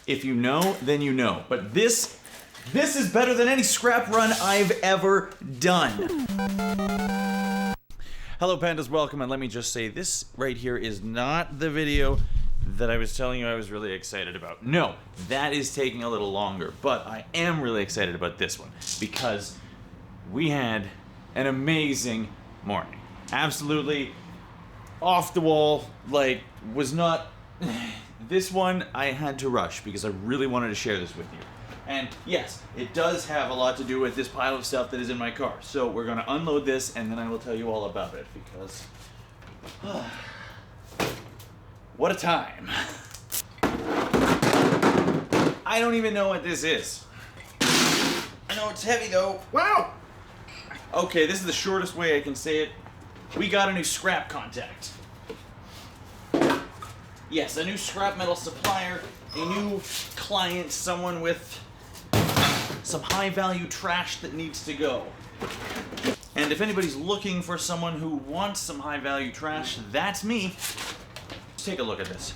If you know, then you know. But this is better than any scrap run I've ever done. Hello pandas, welcome, and let me just say this right here is not the video that I was telling you I was really excited about. No, that is taking a little longer, but I am really excited about this one because we had an amazing morning. Absolutely off the wall, like, was not... This one I had to rush because I really wanted to share this with you. And yes, it does have a lot to do with this pile of stuff that is in my car. So we're going to unload this and then I will tell you all about it because... what a time. I don't even know what this is. I know it's heavy though. Wow! Okay, this is the shortest way I can say it. We got a new scrap contact. Yes, a new scrap metal supplier, a new client, someone with some high value trash that needs to go. And if anybody's looking for someone who wants some high value trash, that's me. Let's take a look at this.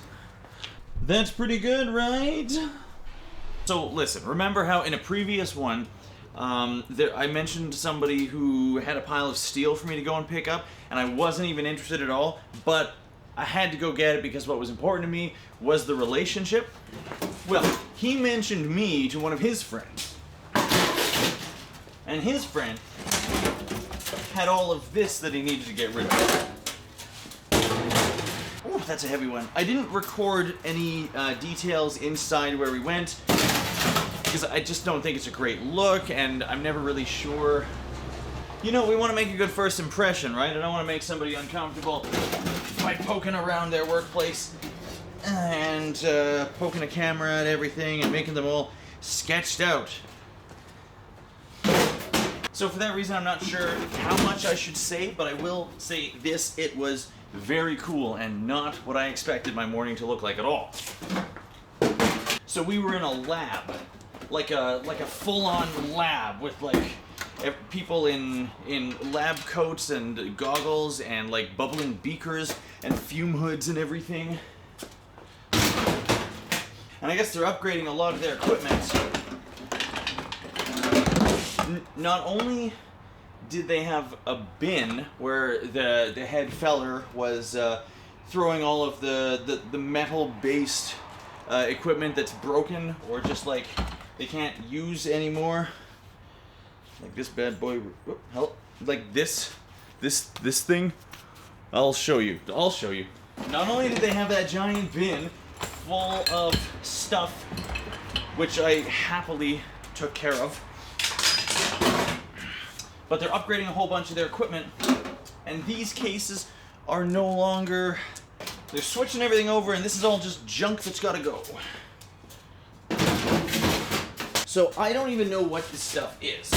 That's pretty good, right? So listen, remember how in a previous one, I mentioned somebody who had a pile of steel for me to go and pick up, and I wasn't even interested at all, but I had to go get it because what was important to me was the relationship. Well, he mentioned me to one of his friends. And his friend had all of this that he needed to get rid of. Oh, that's a heavy one. I didn't record any details inside where we went because I just don't think it's a great look and I'm never really sure. You know, we want to make a good first impression, right? I don't want to make somebody uncomfortable by poking around their workplace and poking a camera at everything and making them all sketched out. So for that reason, I'm not sure how much I should say, but I will say this: it was very cool and not what I expected my morning to look like at all. So we were in a lab, like a full-on lab with like people in lab coats and goggles and like bubbling beakers and fume hoods and everything. And I guess they're upgrading a lot of their equipment. Not only did they have a bin where the head feller was throwing all of the metal-based equipment that's broken or just like they can't use anymore. Like this bad boy, like this thing. I'll show you. Not only did they have that giant bin full of stuff, which I happily took care of, but they're upgrading a whole bunch of their equipment, and these cases are no longer, they're switching everything over, and this is all just junk that's gotta go. So I don't even know what this stuff is.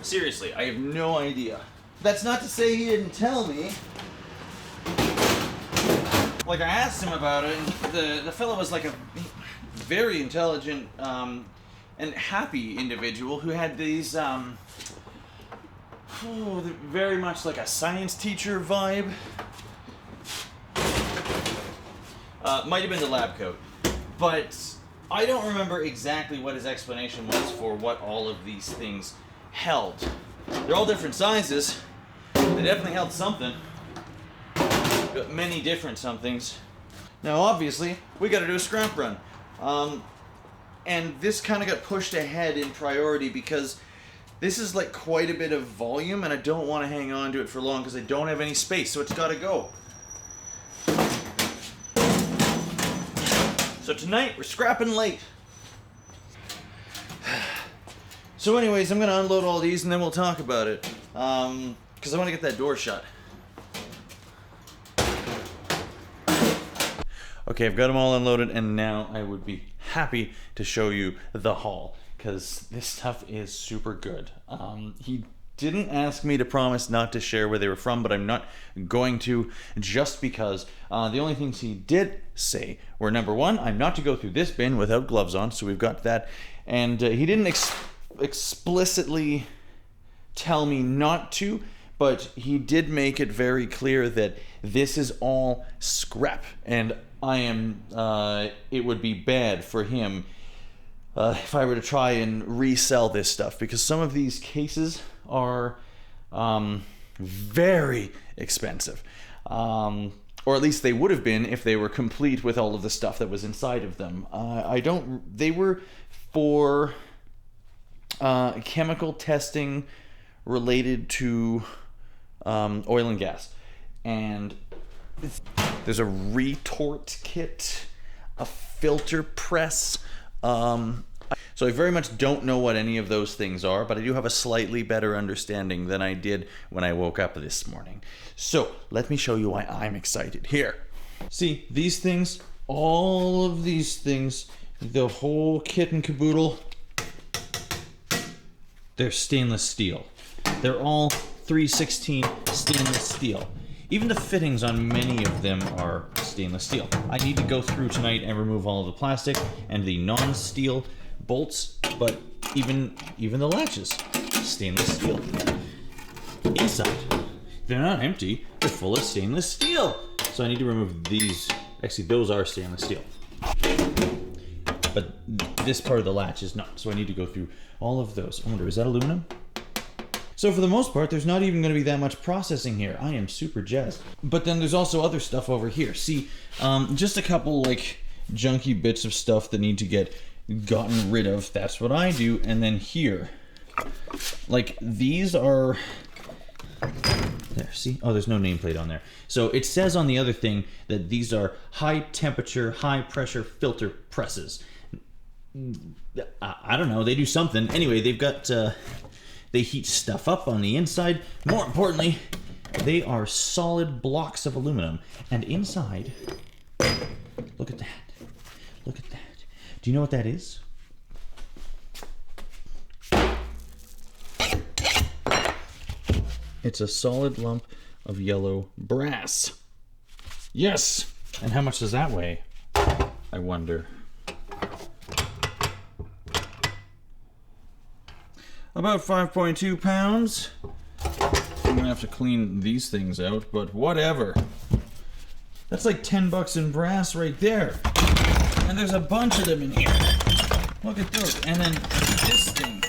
Seriously, I have no idea. That's not to say he didn't tell me. Like, I asked him about it, and the fellow was like a very intelligent and happy individual who had these, very much like a science teacher vibe. Might have been the lab coat, but I don't remember exactly what his explanation was for what all of these things held. They're all different sizes. They definitely held something. But many different somethings. Now obviously, we gotta do a scrap run. And this kind of got pushed ahead in priority because this is like quite a bit of volume and I don't want to hang on to it for long because I don't have any space, so it's gotta go. So tonight, we're scrapping late. So anyways, I'm gonna unload all these and then we'll talk about it. Because I want to get that door shut. Okay, I've got them all unloaded and now I would be happy to show you the haul because this stuff is super good. He didn't ask me to promise not to share where they were from, but I'm not going to just because the only things he did say were, number one, I'm not to go through this bin without gloves on, so we've got that. And he didn't explicitly tell me not to, but he did make it very clear that this is all scrap. And it would be bad for him if I were to try and resell this stuff, because some of these cases are very expensive. Or at least they would have been if they were complete with all of the stuff that was inside of them. They were for chemical testing related to oil and gas. And there's a retort kit, a filter press. So I very much don't know what any of those things are, but I do have a slightly better understanding than I did when I woke up this morning. So let me show you why I'm excited. Here. See, these things, all of these things, the whole kit and caboodle, they're stainless steel. They're all 316 stainless steel. Even the fittings on many of them are stainless steel. I need to go through tonight and remove all of the plastic and the non-steel bolts, but even the latches, stainless steel. Inside, they're not empty, they're full of stainless steel. So I need to remove these. Actually, those are stainless steel. But this part of the latch is not, so I need to go through all of those. I wonder, is that aluminum? So for the most part, there's not even going to be that much processing here. I am super jazzed. But then there's also other stuff over here. See, just a couple like junky bits of stuff that need to get gotten rid of. That's what I do. And then here, like these are, there, see? Oh, there's no nameplate on there. So it says on the other thing that these are high temperature, high pressure filter presses. I don't know, they do something. Anyway, they've got, they heat stuff up on the inside. More importantly, they are solid blocks of aluminum. And inside, look at that. Look at that. Do you know what that is? It's a solid lump of yellow brass. Yes! And how much does that weigh? I wonder. About 5.2 pounds. I'm gonna have to clean these things out, but whatever. That's like 10 bucks in brass right there. And there's a bunch of them in here. Look at those. And then this thing,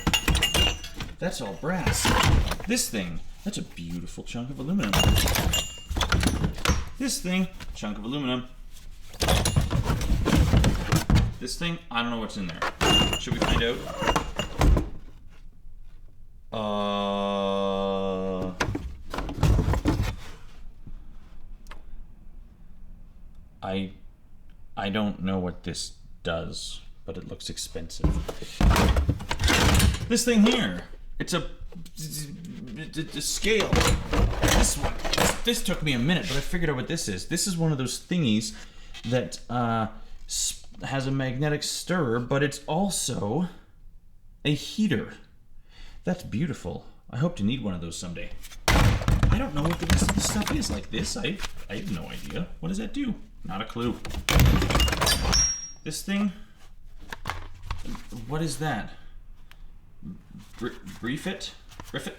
that's all brass. This thing, that's a beautiful chunk of aluminum. This thing, chunk of aluminum. This thing, I don't know what's in there. Should we find out? I don't know what this does, but it looks expensive. This thing here, it's a scale. This one, this took me a minute, but I figured out what this is. This is one of those thingies that has a magnetic stirrer, but it's also a heater. That's beautiful. I hope to need one of those someday. I don't know what the rest of the stuff is. Like this, I have no idea. What does that do? Not a clue. This thing, what is that? Briefit? And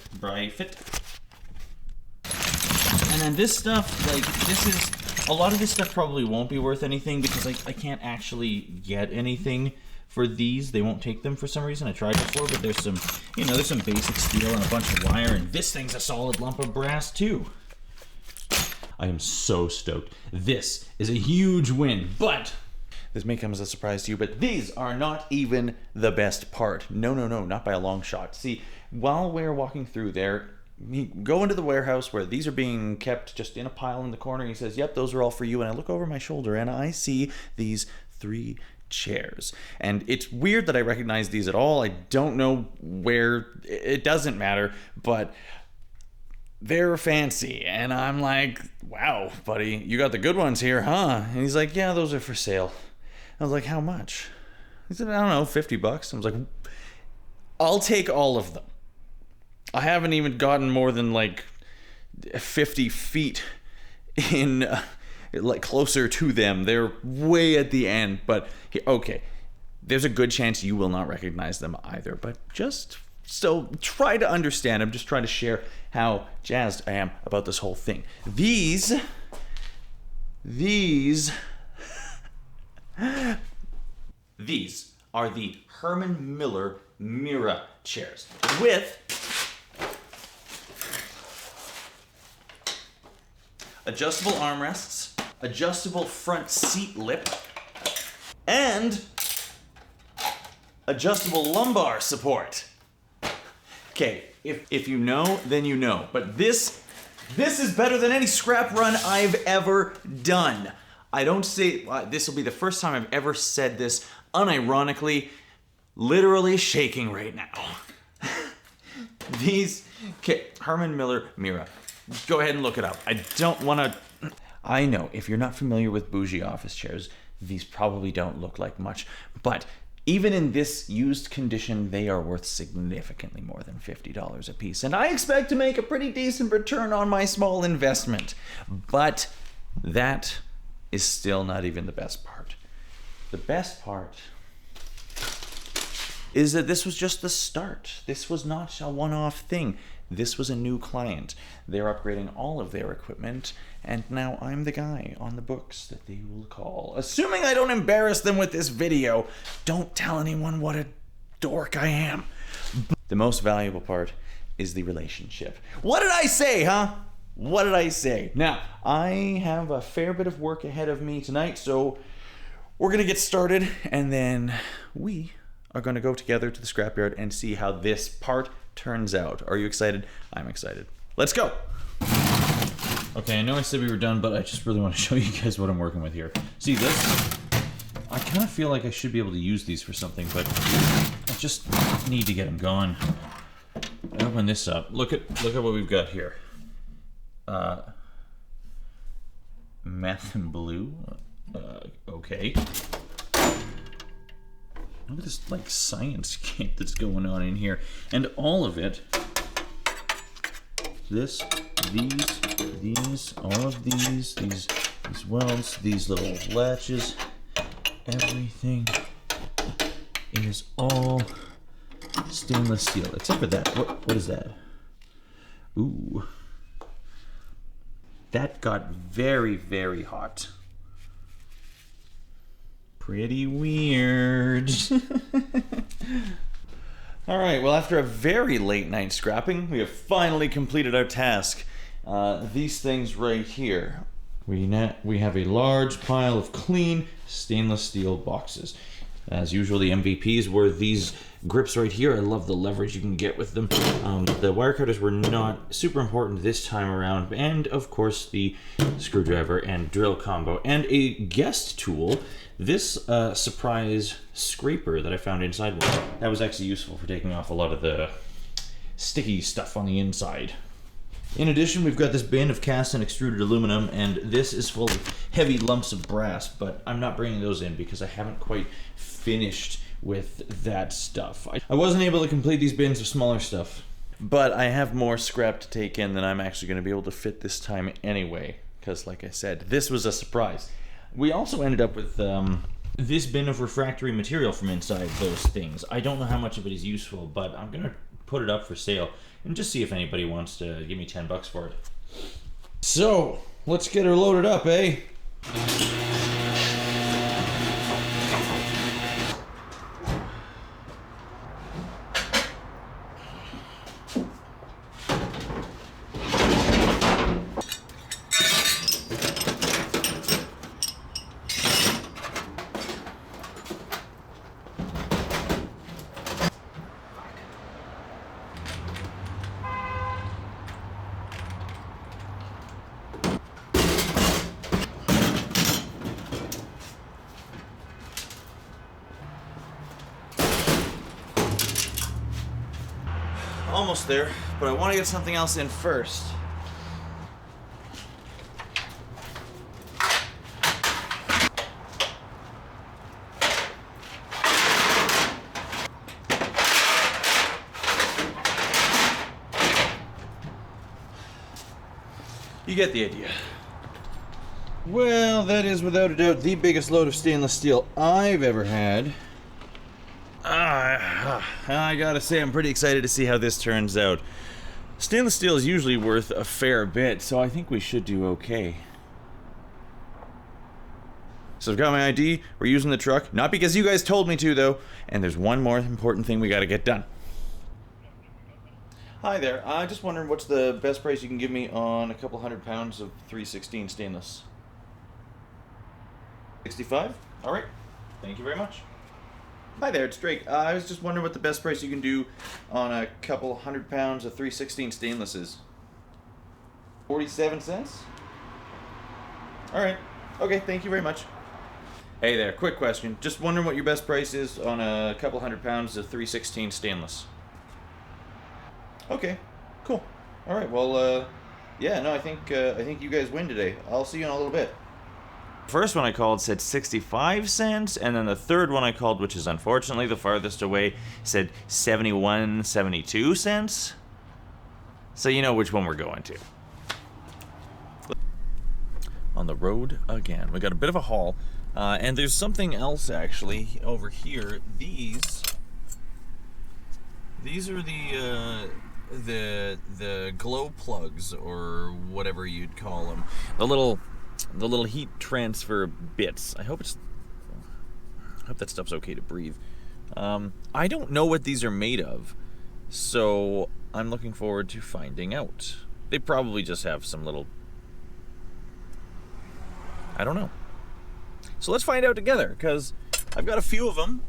then this stuff, like, this is, a lot of this stuff probably won't be worth anything because I can't actually get anything for these. They won't take them for some reason. I tried before, but there's some, you know, there's some basic steel and a bunch of wire, and this thing's a solid lump of brass too. I am so stoked. This is a huge win, but this may come as a surprise to you, but these are not even the best part. No, not by a long shot. See, while we're walking through there, we go into the warehouse where these are being kept just in a pile in the corner. He says, yep, those are all for you. And I look over my shoulder and I see these 3 chairs. And it's weird that I recognize these at all. I don't know where, it doesn't matter, but they're fancy. And I'm like, wow, buddy, you got the good ones here, huh? And he's like, yeah, those are for sale. I was like, how much? He said, I don't know, 50 bucks. I was like, I'll take all of them. I haven't even gotten more than like 50 feet in, like closer to them. They're way at the end, but okay. There's a good chance you will not recognize them either, but just so try to understand. I'm just trying to share how jazzed I am about this whole thing. These These are the Herman Miller Mira chairs with adjustable armrests, adjustable front seat lip, and adjustable lumbar support. Okay, if you know, then you know. But this is better than any scrap run I've ever done. I don't say, this will be the first time I've ever said this unironically, literally shaking right now. Okay, Herman Miller Mira. Go ahead and look it up. I don't want to... I know, if you're not familiar with bougie office chairs, these probably don't look like much, but even in this used condition, they are worth significantly more than $50 a piece, and I expect to make a pretty decent return on my small investment. But that is still not even the best part. The best part is that this was just the start. This was not a one-off thing. This was a new client. They're upgrading all of their equipment, and now I'm the guy on the books that they will call. Assuming I don't embarrass them with this video, don't tell anyone what a dork I am. The most valuable part is the relationship. What did I say, huh? What did I say? Now, I have a fair bit of work ahead of me tonight, so we're gonna get started, and then we are gonna go together to the scrapyard and see how this part turns out. Are you excited? I'm excited. Let's go. Okay, I know I said we were done, but I just really want to show you guys what I'm working with here. See this? I kind of feel like I should be able to use these for something, but I just need to get them going. I open this up. Look at what we've got here. Meth and blue. Okay. Look at this like science camp that's going on in here, and all of it. This, these, all of these welds, these little latches, everything is all stainless steel, except for that. What is that? Ooh. That got very, very hot. Pretty weird. All right, well, after a very late night scrapping, we have finally completed our task. These things right here, we have a large pile of clean stainless steel boxes. As usual, the MVPs were these grips right here. I love the leverage you can get with them. The wire cutters were not super important this time around, and of course the screwdriver and drill combo, and a guest tool. This surprise scraper that I found inside one, that was actually useful for taking off a lot of the sticky stuff on the inside. In addition, we've got this bin of cast and extruded aluminum, and this is full of heavy lumps of brass, but I'm not bringing those in because I haven't quite finished with that stuff. I wasn't able to complete these bins of smaller stuff, but I have more scrap to take in than I'm actually going to be able to fit this time anyway, because like I said, this was a surprise. We also ended up with this bin of refractory material from inside those things. I don't know how much of it is useful, but I'm going to put it up for sale and just see if anybody wants to give me 10 bucks for it. So, let's get her loaded up, eh? Almost there, but I want to get something else in first. You get the idea. Well, that is without a doubt the biggest load of stainless steel I've ever had. I gotta say, I'm pretty excited to see how this turns out. Stainless steel is usually worth a fair bit, so I think we should do okay. So I've got my ID, we're using the truck, not because you guys told me to though, and there's one more important thing we gotta get done. Hi there, I'm just wondering what's the best price you can give me on a couple 100 pounds of 316 stainless? 65? Alright, thank you very much. Hi there, it's Drake. I was just wondering what the best price you can do on a couple 100 pounds of 316 stainless is. 47 cents? Alright, okay, thank you very much. Hey there, quick question. Just wondering what your best price is on a couple 100 pounds of 316 stainless. Okay, cool. All right, well, yeah, no, I think you guys win today. I'll see you in a little bit. First one I called said 65 cents, and then the third one I called, which is unfortunately the farthest away, said 71, 72 cents. So you know which one we're going to. On the road again. We got a bit of a haul. And there's something else actually over here. These are the glow plugs, or whatever you'd call them. The little heat transfer bits. I hope that stuff's okay to breathe. I don't know what these are made of, so I'm looking forward to finding out. They probably just have some little, I don't know. So let's find out together, because I've got a few of them.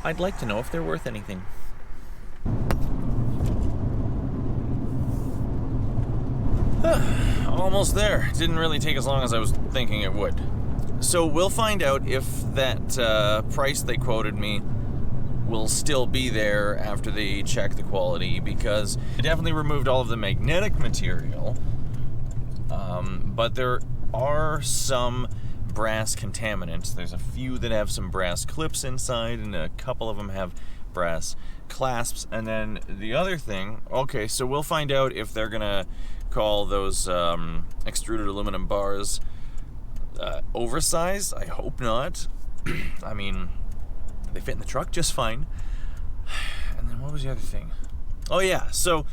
I'd like to know if they're worth anything. Almost there. Didn't really take as long as I was thinking it would. So we'll find out if that price they quoted me will still be there after they check the quality, because they definitely removed all of the magnetic material. But there are some brass contaminants. There's a few that have some brass clips inside, and a couple of them have brass clasps. And then the other thing, okay, so we'll find out if they're gonna call those extruded aluminum bars oversized. I hope not. I mean, they fit in the truck just fine. And then what was the other thing? Oh yeah, so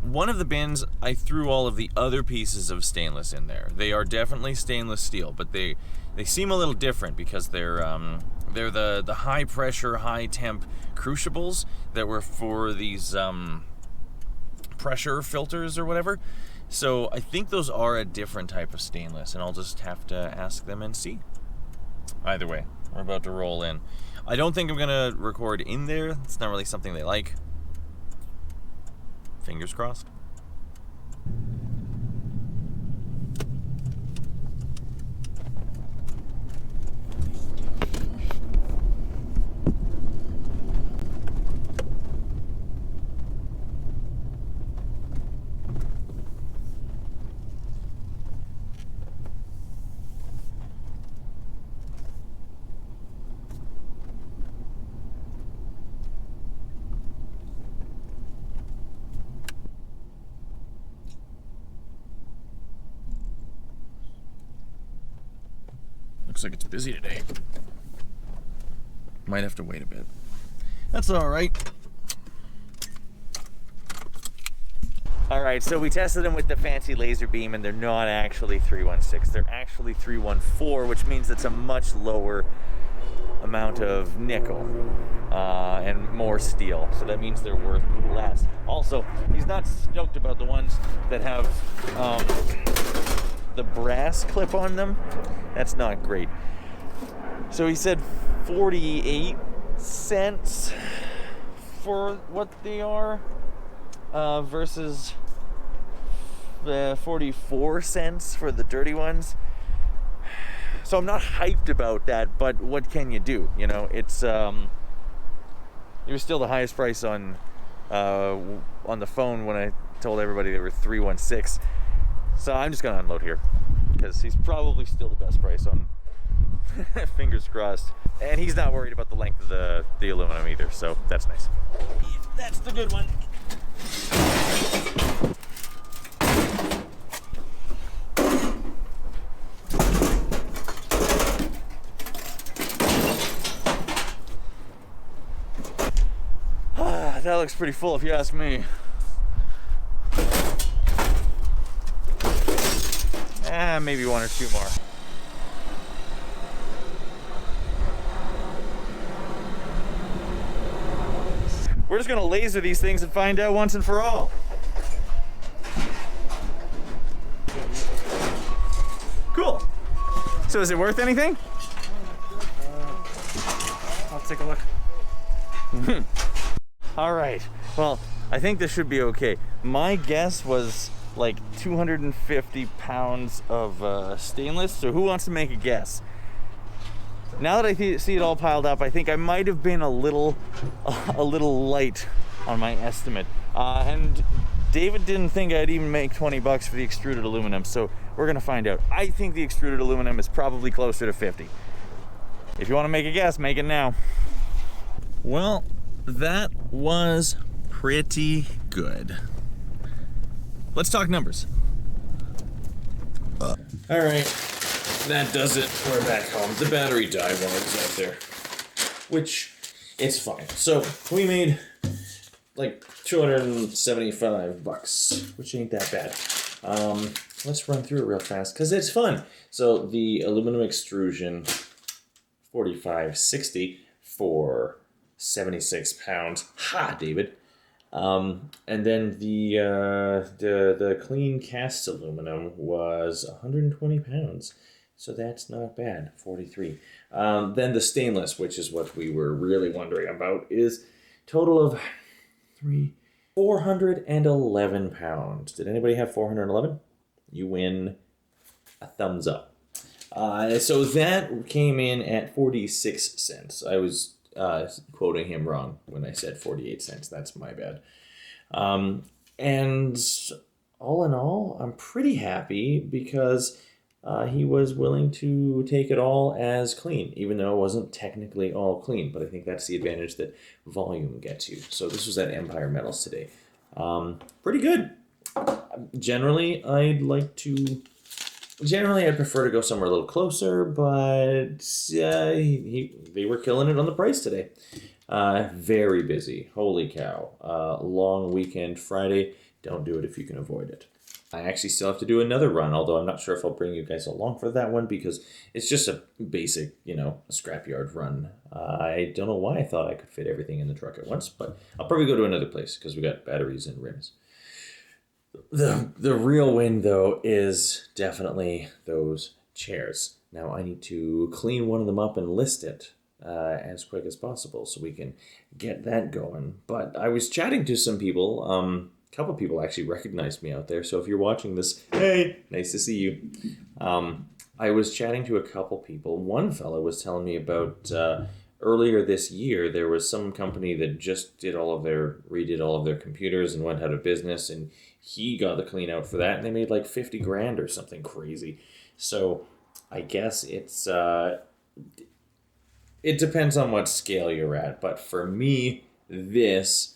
one of the bins, I threw all of the other pieces of stainless in there. They are definitely stainless steel, but they seem a little different because they're the high pressure, high temp crucibles that were for these pressure filters or whatever. So I think those are a different type of stainless, and I'll just have to ask them and see. Either way, we're about to roll in. I don't think I'm gonna record in there. It's not really something they like. Fingers crossed. Looks like it's busy today. Might have to wait a bit. That's all right. All right, so we tested them with the fancy laser beam, and they're not actually 316. They're actually 314, which means it's a much lower amount of nickel and more steel. So that means they're worth less. Also, he's not stoked about the ones that have the brass clip on them. That's not great. So he said 48 cents for what they are versus 44 cents for the dirty ones. So I'm not hyped about that, but what can you do? You know, it was still the highest price on the phone when I told everybody they were 316. So I'm just gonna unload here, because he's probably still the best price on. Fingers crossed. And he's not worried about the length of the aluminum either, so that's nice. That's the good one. That looks pretty full if you ask me. Maybe one or two more. we're just gonna laser these things and find out once and for all. Cool. So is it worth anything? I'll take a look. All right. Well, I think this should be okay. My guess was like 250 pounds of stainless. So who wants to make a guess? Now that I see it all piled up, I think I might have been a little light on my estimate. And David didn't think I'd even make 20 bucks for the extruded aluminum, so we're gonna find out. I think the extruded aluminum is probably closer to 50. If you wanna make a guess, make it now. Well, that was pretty good. Let's talk numbers. All right, that does it. We're back home. The battery died while I was out there, which it's fine. So we made like 275 bucks, which ain't that bad. Let's run through it real fast because it's fun. So the aluminum extrusion, 45.60 for 76 pounds. Ha, David. And then the clean cast aluminum was 120 pounds. So that's not bad, 43. Then the stainless, which is what we were really wondering about, is total of 411 pounds. Did anybody have 411? You win a thumbs up. So that came in at 46 cents. I was quoting him wrong when I said 48 cents. That's my bad. And all in all, I'm pretty happy because he was willing to take it all as clean, even though it wasn't technically all clean. But I think that's the advantage that volume gets you. So this was at Empire Metals today. Pretty good. Generally, I'd prefer to go somewhere a little closer, but they were killing it on the price today. Very busy. Holy cow. Long weekend Friday. Don't do it if you can avoid it. I actually still have to do another run, although I'm not sure if I'll bring you guys along for that one because it's just a basic, a scrapyard run. I don't know why I thought I could fit everything in the truck at once, but I'll probably go to another place because we got batteries and rims. The real win, though, is definitely those chairs. Now I need to clean one of them up and list it as quick as possible so we can get that going. But I was chatting to some people. A couple people actually recognized me out there. So if you're watching this, hey, nice to see you. I was chatting to a couple people. One fellow was telling me about earlier this year, there was some company that just redid all of their computers and went out of business, and he got the clean out for that, and they made like 50 grand or something crazy. So I guess it depends on what scale you're at, but for me, this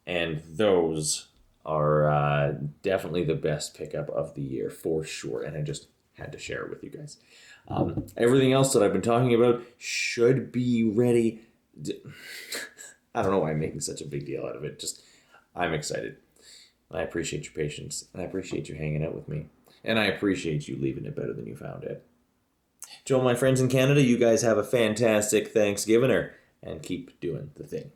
and those are definitely the best pickup of the year for sure, and I just had to share it with you guys. Everything else that I've been talking about should be ready. I don't know why I'm making such a big deal out of it. Just, I'm excited. I appreciate your patience, and I appreciate you hanging out with me, and I appreciate you leaving it better than you found it. To all my friends in Canada, you guys have a fantastic Thanksgiving, and keep doing the thing.